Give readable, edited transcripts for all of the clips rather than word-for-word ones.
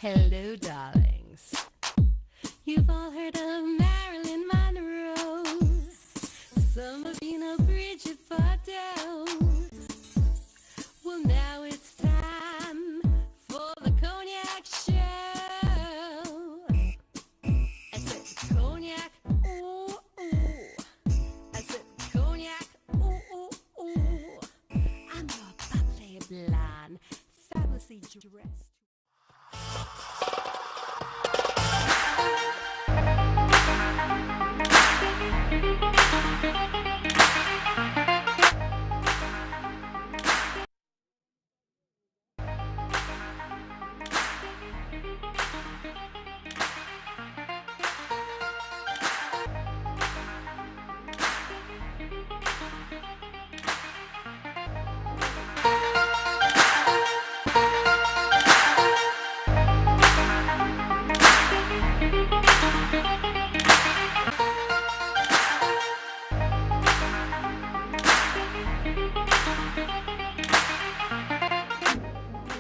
Hello, darlings. You've all heard of Marilyn Monroe. Some of you know Bridget Bardot. Well, now it's time for the Cognac Show. I said cognac, ooh, ooh. I said cognac, ooh, ooh, ooh. I'm your bubbly blonde, fabulously dressed.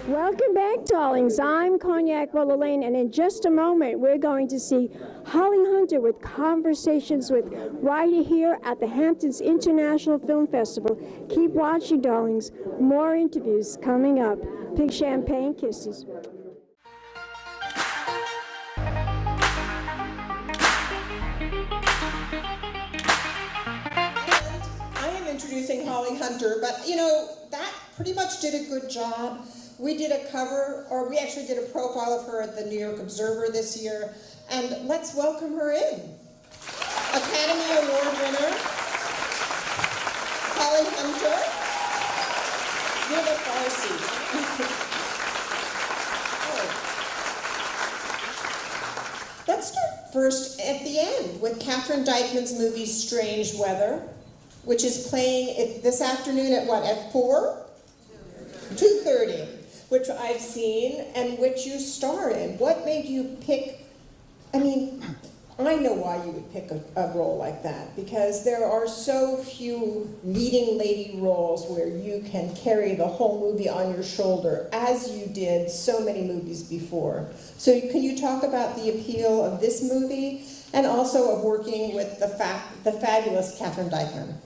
Welcome back, darlings. I'm Cognac Wellerlane, and in just a moment, we're going to see Holly Hunter with Conversations with right here at the Hamptons International Film Festival. Keep watching, darlings. More interviews coming up. Big champagne kisses. I am introducing Holly Hunter, but you know, that pretty much did a good job. We did a cover, or we actually did a profile of her at the New York Observer this year, and let's welcome her in. Academy Award winner, Holly Hunter, you're the far seat. Let's start first at the end with Catherine Dykman's movie Strange Weather, which is playing this afternoon at what, at 4? 2:30, which I've seen and which you star in. What made you pick, I mean, I know why you would pick a role like that, because there are so few leading lady roles where you can carry the whole movie on your shoulder, as you did so many movies before. So can you talk about the appeal of this movie and also of working with the fabulous Catherine Dykman?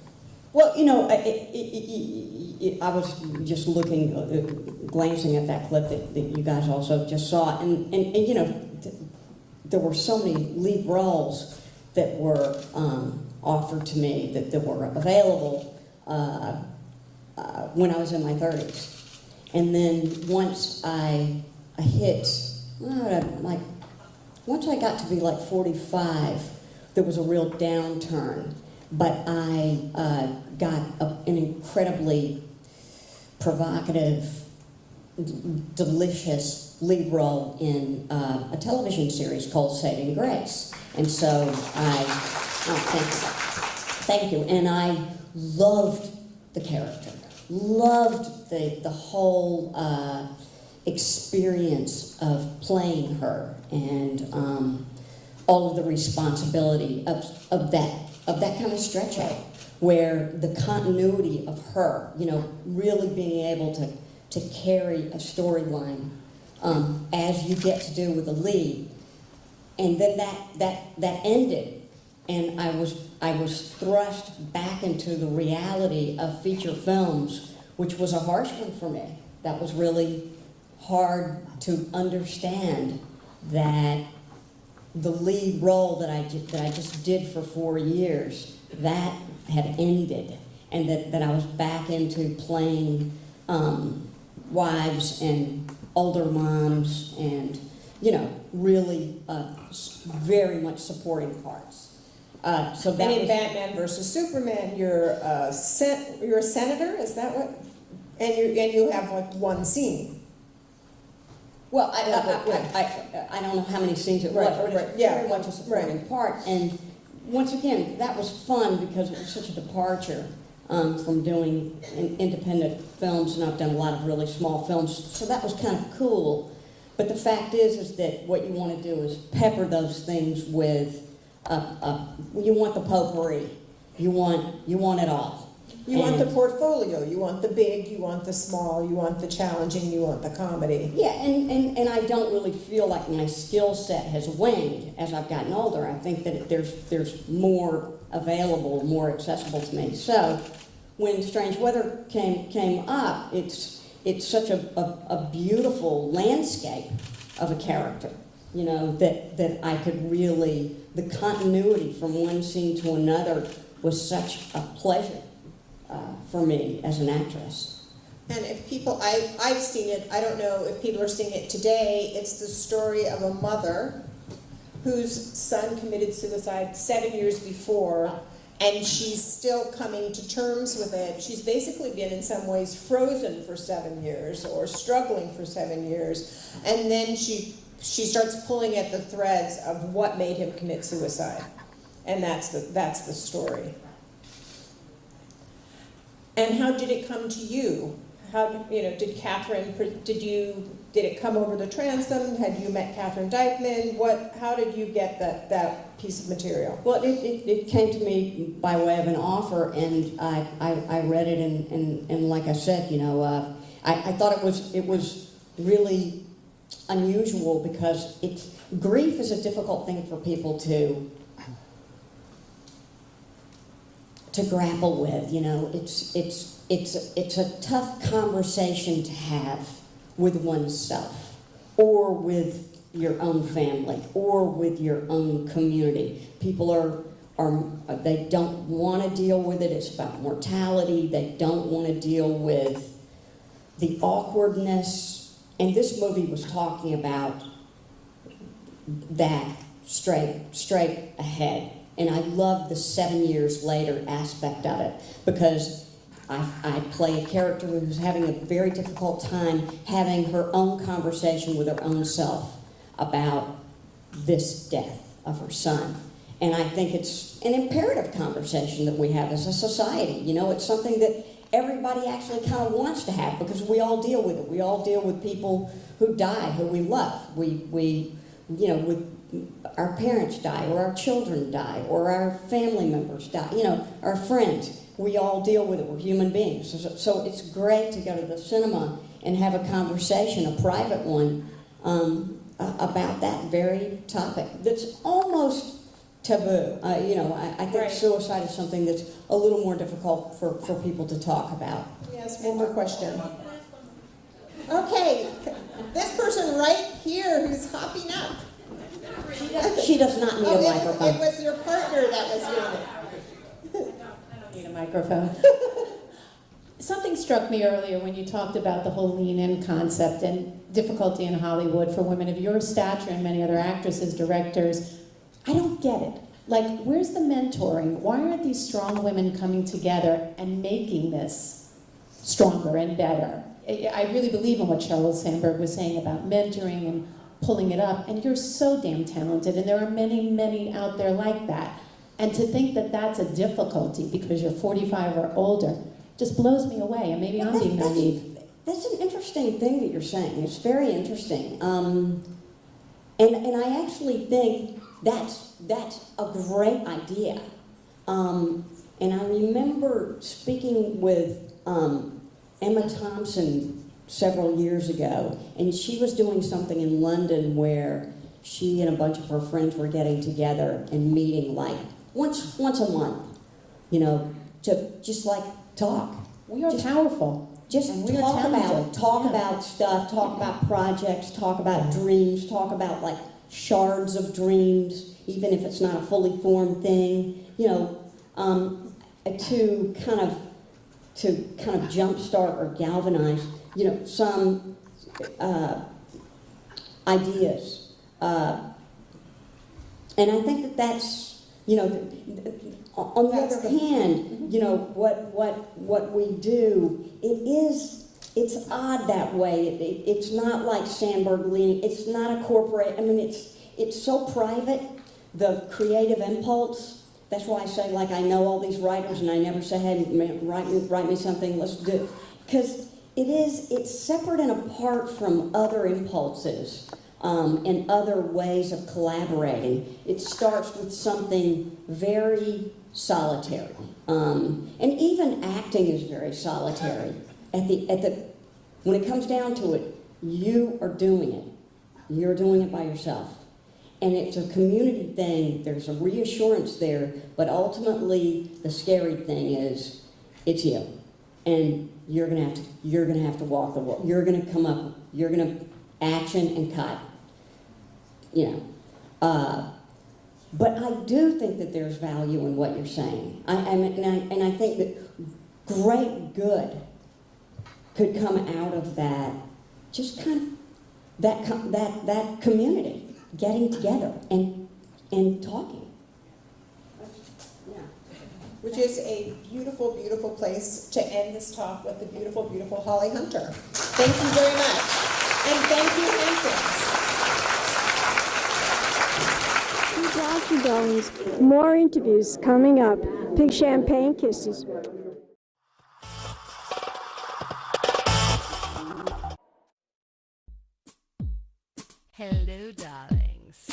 Well, you know, I was just looking, glancing at that clip that you guys also just saw, and you know, there were so many lead roles that were offered to me that were available when I was in my 30s. And then once I hit, once I got to be like 45, there was a real downturn. But I got an incredibly provocative, delicious lead role in a television series called Saving Grace. And so thank you. And I loved the character, loved the whole experience of playing her, and all of the responsibility of that kind of stretch out, where the continuity of her, you know, really being able to carry a storyline as you get to do with the lead, and then that ended, and I was thrust back into the reality of feature films, which was a harsh one for me. That was really hard to understand, that the lead role that I just did for 4 years, that had ended, and that I was back into playing wives and older moms, and you know, really very much supporting parts. So that and in Batman versus Superman, you're a senator. Is that what? And you have like one scene. Well, I don't know how many scenes it was, but it's very much a supporting part. And once again, that was fun because it was such a departure from doing independent films, and I've done a lot of really small films, so that was kind of cool. But the fact is that what you want to do is pepper those things with, you want the potpourri, you want it all. You want the And- portfolio, you want the big, you want the small, you want the challenging, you want the comedy. Yeah, and I don't really feel like my skill set has waned as I've gotten older. I think that there's more available, more accessible to me. So when Strange Weather came up, it's such a beautiful landscape of a character, you know, that I could really, the continuity from one scene to another was such a pleasure for me as an actress. And if people, I've seen it, I don't know if people are seeing it today, it's the story of a mother whose son committed suicide 7 years before, and she's still coming to terms with it. She's basically been in some ways frozen for 7 years or struggling for 7 years, and then she starts pulling at the threads of what made him commit suicide. And that's the story. And how did it come to you? How, you know, did Catherine, did it come over the transom? Had you met Catherine Dykman? How did you get that piece of material? Well, it came to me by way of an offer, and I read it, and like I said, you know, I thought it was really unusual because grief is a difficult thing for people to grapple with. You know, it's a tough conversation to have with oneself, or with your own family, or with your own community. People they don't want to deal with it. It's about mortality. They don't want to deal with the awkwardness. And this movie was talking about that straight ahead. And I love the 7 years later aspect of it, because I play a character who's having a very difficult time having her own conversation with her own self about this death of her son. And I think it's an imperative conversation that we have as a society. You know, it's something that everybody actually kind of wants to have, because we all deal with it. We all deal with people who die, who we love. We you know, with our parents die, or our children die, or our family members die, you know, our friends. We all deal with it. We're human beings. So it's great to go to the cinema and have a conversation, a private one, about that very topic that's almost taboo. You know, I think Right. suicide is something that's a little more difficult for people to talk about. Yes, one more question. Okay, this person right here who's hopping up. She does not need a It microphone. was your partner that was doing it. Need a microphone. Something struck me earlier when you talked about the whole lean-in concept and difficulty in Hollywood for women of your stature and many other actresses, directors. I don't get it. Like, where's the mentoring? Why aren't these strong women coming together and making this stronger and better? I really believe in what Sheryl Sandberg was saying about mentoring and pulling it up, and you're so damn talented, and there are many, many out there like that. And to think that that's a difficulty because you're 45 or older just blows me away, and maybe I'm being naive. That's an interesting thing that you're saying. It's very interesting. And I actually think that's a great idea. And I remember speaking with Emma Thompson several years ago, and she was doing something in London where she and a bunch of her friends were getting together and meeting like once a month, you know, to just like talk. We are powerful. Just And we are talk talented. about stuff, talk about projects, talk about dreams, talk about like shards of dreams, even if it's not a fully formed thing, you know, to kind of jumpstart or galvanize, you know, some ideas. And I think that's, you know, on the other hand, you know, what we do, it's odd that way. It's not like Sandberg leaning. It's not a corporate. I mean, it's so private. The creative impulse. That's why I say, like, I know all these writers, and I never say, hey, write me something. Let's do it, because it's separate and apart from other impulses. and other ways of collaborating. It starts with something very solitary, and even acting is very solitary. When it comes down to it, you are doing it. You're doing it by yourself. And it's a community thing, there's a reassurance there, but ultimately the scary thing is it's you. And you're gonna have to walk the walk. You're gonna action and cut. But I do think that there's value in what you're saying. And I think that great good could come out of that, just kind of that community getting together and talking. Yeah. Which is a beautiful, beautiful place to end this talk with the beautiful, beautiful Holly Hunter. Thank you very much. And thank you, Hamptons. Dr. Darlings, more interviews coming up. Pink champagne kisses. Hello, darlings.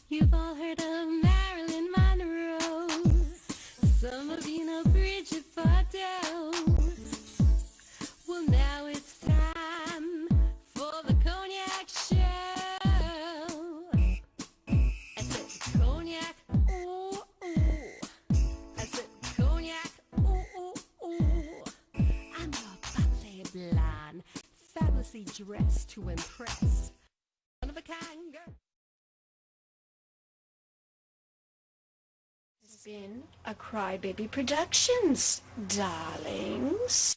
You've all heard of Marilyn Monroe. Some of you know Bridget Bardot. Well, now it's time for the Cognac show. I said cognac, ooh, ooh. I said cognac, ooh, ooh, ooh. I'm your bubbly blonde, fabulously dressed to impress. One of a kind girl. It's been a Crybaby Productions, darlings.